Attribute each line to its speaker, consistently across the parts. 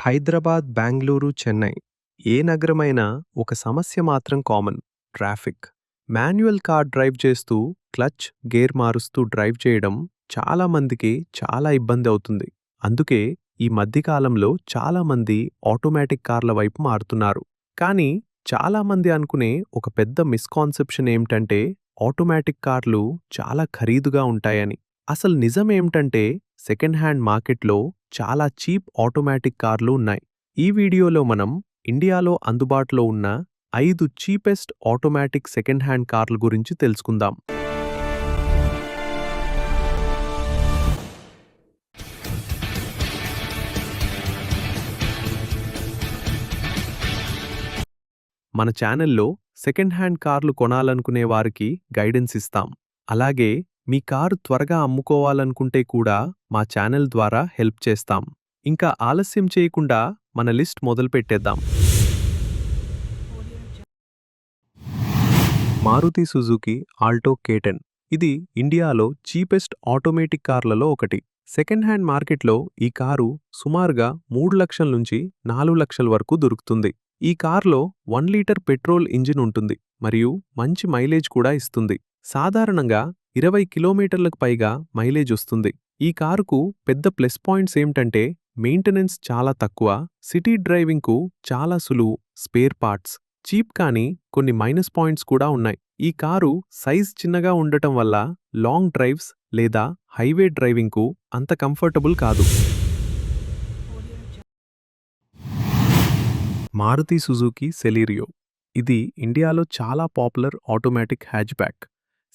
Speaker 1: హైదరాబాద్, బెంగుళూరు, చెన్నై ఏ నగరమైనా ఒక సమస్య మాత్రం common: traffic. Manual car drive చేస్తూ క్లచ్, గేర్ మారుస్తూ డ్రైవ్ చేయడం చాలా మందికి చాలా ఇబ్బంది అవుతుంది. అందుకే ఈ మధ్యకాలంలో చాలా మంది ఆటోమేటిక్ కార్ల వైపు మారుతున్నారు. కానీ చాలా మంది అనుకునే ఒక పెద్ద మిస్కాన్సెప్షన్ ఏమిటంటే ఆటోమేటిక్ కార్లు చాలా ఖరీదుగా ఉంటాయని. అసలు నిజం ఏమిటంటే సెకండ్ హ్యాండ్ మార్కెట్లో చాలా చీప్ ఆటోమేటిక్ కార్లు ఉన్నాయి. ఈ వీడియోలో మనం ఇండియాలో అందుబాటులో ఉన్న 5 చీపెస్ట్ ఆటోమేటిక్ సెకండ్ హ్యాండ్ కార్ల గురించి తెలుసుకుందాం. మన ఛానల్లో సెకండ్ హ్యాండ్ కార్లు కొనాలనుకునే వారికి గైడెన్స్ ఇస్తాం. అలాగే మీ కారు త్వరగా అమ్ముకోవాలనుకుంటే కూడా మా ఛానల్ ద్వారా హెల్ప్ చేస్తాం. ఇంకా ఆలస్యం చేయకుండా మన లిస్ట్ మొదలుపెట్టేద్దాం. Maruti Suzuki Alto K10. ఇది ఇండియాలో చీపెస్ట్ ఆటోమేటిక్ కార్లలో ఒకటి. సెకండ్ హ్యాండ్ మార్కెట్లో ఈ కారు సుమారుగా 3 లక్షల నుంచి 4 లక్షల వరకు దొరుకుతుంది. ఈ కార్లో 1 లీటర్ పెట్రోల్ ఇంజిన్ ఉంటుంది మరియు మంచి మైలేజ్ కూడా ఇస్తుంది. సాధారణంగా 20 కిలోమీటర్లకు పైగా మైలేజ్ వస్తుంది. ఈ కారుకు పెద్ద ప్లస్ పాయింట్స్ ఏమిటంటే మెయింటెనెన్స్ చాలా తక్కువ, సిటీ డ్రైవింగ్కు చాలా సులువు, స్పేర్ పార్ట్స్ చీప్. కానీ కొన్ని మైనస్ పాయింట్స్ కూడా ఉన్నాయి. ఈ కారు సైజ్ చిన్నగా ఉండటం వల్ల లాంగ్ డ్రైవ్స్ లేదా హైవే డ్రైవింగ్కు అంత కంఫర్టబుల్ కాదు. మారుతి సుజుకి సెలీరియో. ఇది ఇండియాలో చాలా popular automatic hatchback.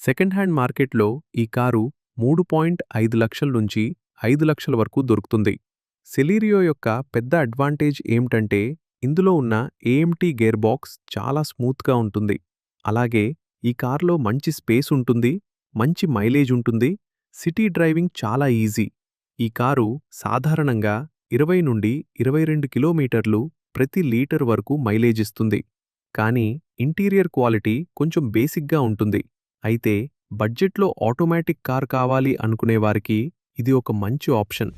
Speaker 1: Second hand మార్కెట్లో ఈ కారు 3.5 లక్షల నుంచి 5 లక్షల వరకు దొరుకుతుంది. సెలీరియో యొక్క పెద్ద అడ్వాంటేజ్ ఏమిటంటే ఇందులో ఉన్న AMT గేర్ బాక్స్ చాలా స్మూత్గా ఉంటుంది. అలాగే ఈ కార్లో మంచి స్పేస్ ఉంటుంది, మంచి మైలేజ్ ఉంటుంది, సిటీ డ్రైవింగ్ చాలా ఈజీ. ఈ కారు సాధారణంగా 20 నుండి 22 కిలోమీటర్లు ప్రతి లీటర్ వరకు మైలేజ్ ఇస్తుంది. కానీ ఇంటీరియర్ క్వాలిటీ కొంచెం బేసిక్గా ఉంటుంది. అయితే బడ్జెట్లో ఆటోమేటిక్ కార్ కావాలి అనుకునేవారికి ఇది ఒక మంచి option.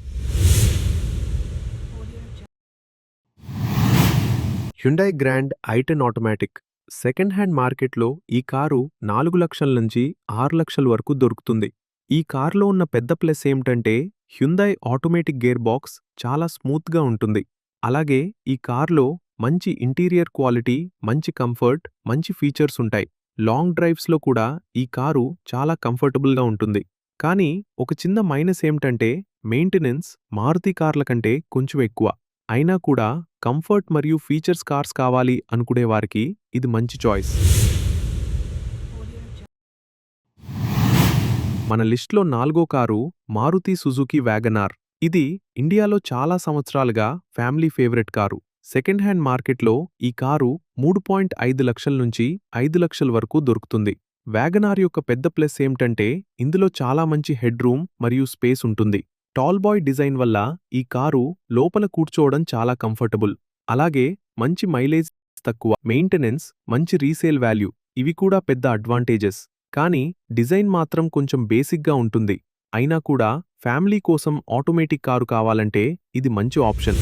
Speaker 1: Hyundai grand i10 automatic. Second hand మార్కెట్లో ఈ కారు 4 లక్షల నుంచి 6 లక్షల వరకు దొరుకుతుంది. ఈ కారులో ఉన్న పెద్ద ప్లస్ ఏమిటంటే హ్యుండై ఆటోమేటిక్ గేర్ బాక్స్ చాలా స్మూత్గా ఉంటుంది. అలాగే ఈ కార్లో మంచి ఇంటీరియర్ క్వాలిటీ, మంచి కంఫర్ట్, మంచి ఫీచర్స్ ఉంటాయి. లాంగ్ డ్రైవ్స్లో కూడా ఈ కారు చాలా కంఫర్టబుల్గా ఉంటుంది. కానీ ఒక చిన్న మైనస్ ఏమిటంటే మెయింటెనెన్స్ మారుతి కార్ల కంటే కొంచెం ఎక్కువ. అయినా కూడా కంఫర్ట్ మరియు ఫీచర్స్ కార్స్ కావాలి అనుకునేవారికి ఇది మంచి చాయిస్. మన లిస్ట్లో 4వ కారు మారుతి సుజుకి వ్యాగనార్. ఇది ఇండియాలో చాలా సంవత్సరాలుగా family favourite car. Second hand మార్కెట్లో ఈ కారు 3.5 లక్షల నుంచి 5 లక్షల వరకు దొరుకుతుంది. వ్యాగనార్ యొక్క పెద్ద ప్లస్ ఏమిటంటే ఇందులో చాలా మంచి హెడ్ రూమ్ మరియు స్పేస్ ఉంటుంది. టాల్ బాయ్ డిజైన్ వల్ల ఈ కారు లోపల కూర్చోవడం చాలా కంఫర్టబుల్. అలాగే మంచి మైలేజ్, తక్కువ మెయింటెనెన్స్, మంచి రీసేల్ వాల్యూ ఇవి కూడా పెద్ద అడ్వాంటేజెస్. కానీ డిజైన్ మాత్రం కొంచెం బేసిక్గా ఉంటుంది. అయినా కూడా ఫ్యామిలీ కోసం ఆటోమేటిక్ కారు కావాలంటే ఇది మంచి ఆప్షన్.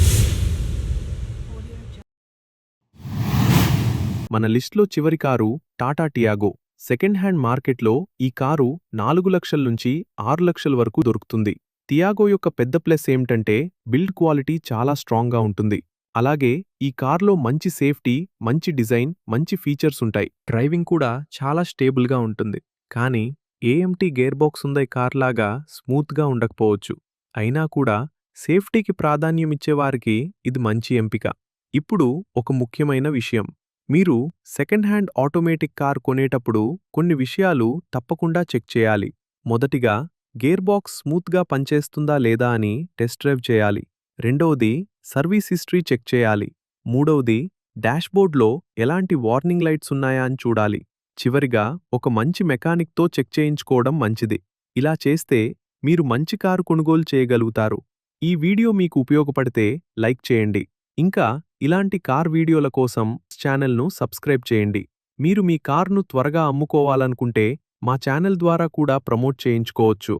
Speaker 1: మన లిస్ట్లో చివరి car Tata Tiago. Second hand మార్కెట్లో ఈ కారు 4 లక్షల నుంచి 6 లక్షల వరకు దొరుకుతుంది. టియాగో యొక్క పెద్ద ప్లస్ ఏమిటంటే బిల్డ్ క్వాలిటీ చాలా స్ట్రాంగ్గా ఉంటుంది. అలాగే ఈ కార్లో మంచి సేఫ్టీ, మంచి డిజైన్, మంచి ఫీచర్స్ ఉంటాయి. డ్రైవింగ్ కూడా చాలా స్టేబుల్గా ఉంటుంది. కానీ AMT గేర్ బాక్స్ ఉండే కార్లాగా స్మూత్గా ఉండకపోవచ్చు. అయినా కూడా సేఫ్టీకి ప్రాధాన్యమిచ్చేవారికి ఇది మంచి ఎంపిక. ఇప్పుడు ఒక ముఖ్యమైన విషయం: మీరు సెకండ్ హ్యాండ్ ఆటోమేటిక్ కార్ కొనేటప్పుడు కొన్ని విషయాలు తప్పకుండా చెక్ చేయాలి. మొదటిగా, గేర్ బాక్స్ స్మూత్గా పనిచేస్తుందా లేదా అని టెస్ట్ డ్రైవ్ చేయాలి. రెండవది, సర్వీస్ హిస్టరీ చెక్ చేయాలి. మూడవది, డాష్బోర్డ్లో ఎలాంటి వార్నింగ్ లైట్స్ ఉన్నాయా అని చూడాలి. చివరిగా, ఒక మంచి మెకానిక్తో చెక్ చేయించుకోవడం మంచిది. ఇలా చేస్తే మీరు మంచి కారు కొనుగోలు చేయగలుగుతారు. ఈ వీడియో మీకు ఉపయోగపడితే లైక్ చేయండి. ఇంకా ఇలాంటి కార్ వీడియోల కోసం ఛానల్ను సబ్స్క్రైబ్ చేయండి. మీరు మీ కార్ను త్వరగా అమ్ముకోవాలనుకుంటే మా ఛానల్ ద్వారా కూడా ప్రమోట్ చేయించుకోవచ్చు.